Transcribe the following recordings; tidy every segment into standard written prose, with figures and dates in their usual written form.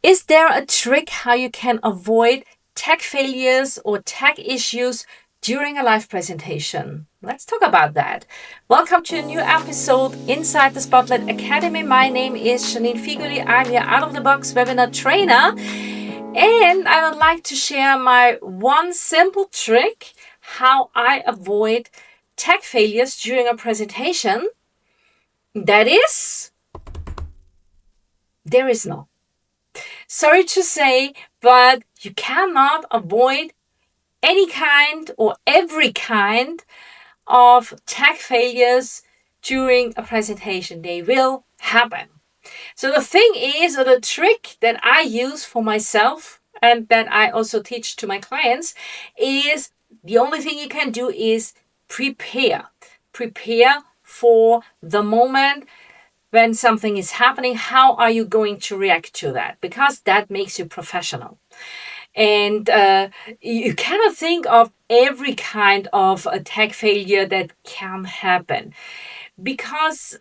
Is there a trick how you can avoid tech failures or tech issues during a live presentation? Let's talk about that. Welcome to a new episode inside the Spotlight Academy. My name is Janine Figuli. I'm your out-of-the-box webinar trainer, and I would like to share my one simple trick how I avoid tech failures during a presentation. That is, there is no. Sorry to say, but you cannot avoid any kind or every kind of tech failures during a presentation. They will happen. So the thing is, or the trick that I use for myself and that I also teach to my clients is the only thing you can do is prepare. Prepare for the moment when something is happening. How are you going to react to that? Because that makes you professional. And you cannot think of every kind of tech failure that can happen, because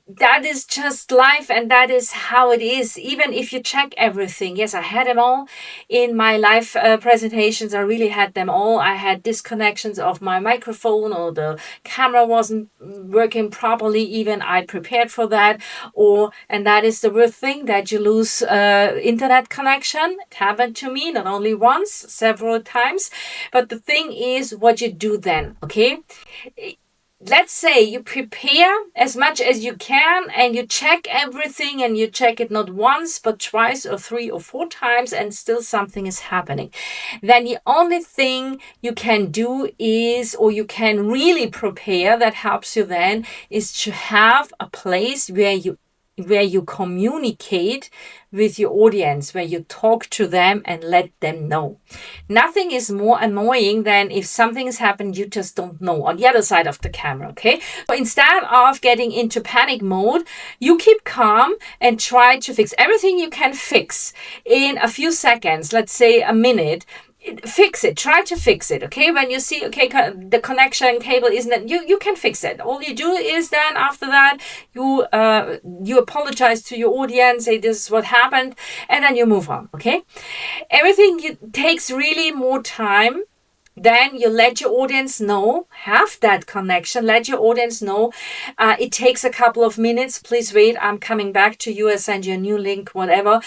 that is just life and that is how it is. Even if you check everything, yes, I had them all in my live presentations. I really had them all. I had disconnections of my microphone, or the camera wasn't working properly. Even I prepared for that. And that is the worst thing, that you lose internet connection. It happened to me not only once, several times. But the thing is what you do then, okay? Let's say you prepare as much as you can and you check everything, and you check it not once but twice or 3 or 4 times, and still something is happening. Then the only thing you can do is, or you can really prepare, that helps you then, is to have a place where you communicate with your audience, where you talk to them and let them know. Nothing is more annoying than if something has happened you just don't know on the other side of the camera, okay? So instead of getting into panic mode, you keep calm and try to fix everything you can fix in a few seconds, let's say a minute. Fix it, try to fix it, okay? When you see, okay, the connection cable isn't, you can fix it. All you do is then after that, you apologize to your audience, say this is what happened, and then you move on, okay? Everything takes really more time. Then you let your audience know, have that connection, let your audience know. It takes a couple of minutes. Please wait, I'm coming back to you. I send you a new link, whatever.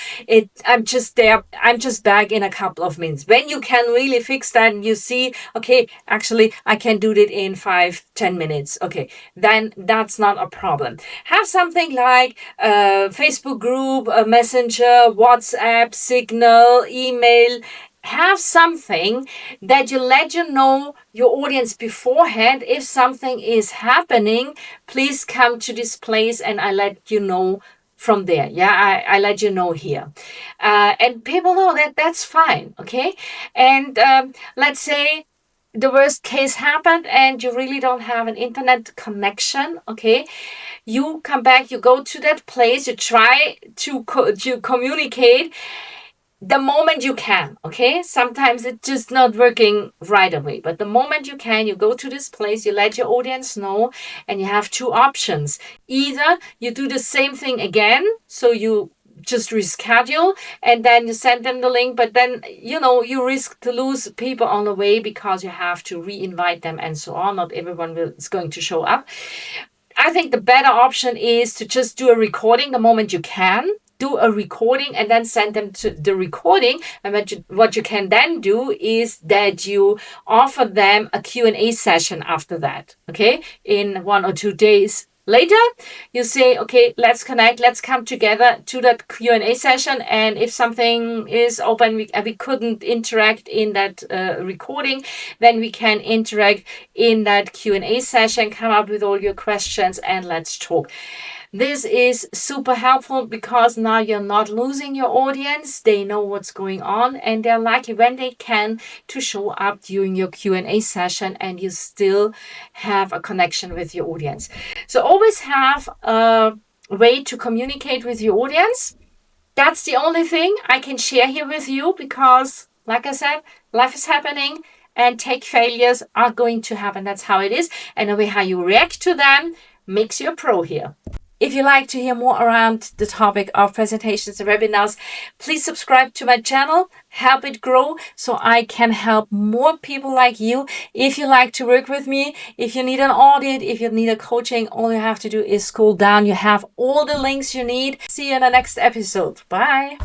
I'm just there. I'm just back in a couple of minutes. When you can really fix that and you see, okay, actually, I can do it in 5-10 minutes. Okay, then that's not a problem. Have something like a Facebook group, a Messenger, WhatsApp, Signal, email. Have something that you let your audience beforehand. If something is happening, please come to this place and I let you know from there. Yeah, I let you know here. And people know that that's fine, okay? And let's say the worst case happened and you really don't have an internet connection, okay? You come back, you go to that place, you try to communicate the moment you can, okay? Sometimes it's just not working right away, but the moment you can, you go to this place, you let your audience know, and you have 2 options. Either you do the same thing again, so you just reschedule and then you send them the link, but then you risk to lose people on the way because you have to re-invite them and so on. Not everyone is going to show up. I think the better option is to just do a recording the moment you can. Do a recording and then send them to the recording. And what you can then do is that you offer them a Q&A session after that, okay? In 1 or 2 days later, you say, okay, let's connect, let's come together to that Q&A session. And if something is open, we couldn't interact in that recording, then we can interact in that Q&A session, come up with all your questions, and let's talk. This is super helpful because now you're not losing your audience. They know what's going on and they're lucky when they can to show up during your Q&A session, and you still have a connection with your audience. So always have a way to communicate with your audience. That's the only thing I can share here with you because, like I said, life is happening and tech failures are going to happen. That's how it is. And the way how you react to them makes you a pro here. If you like to hear more around the topic of presentations and webinars, please subscribe to my channel, help it grow so I can help more people like you. If you like to work with me, if you need an audit, if you need a coaching, all you have to do is scroll down. You have all the links you need. See you in the next episode. Bye.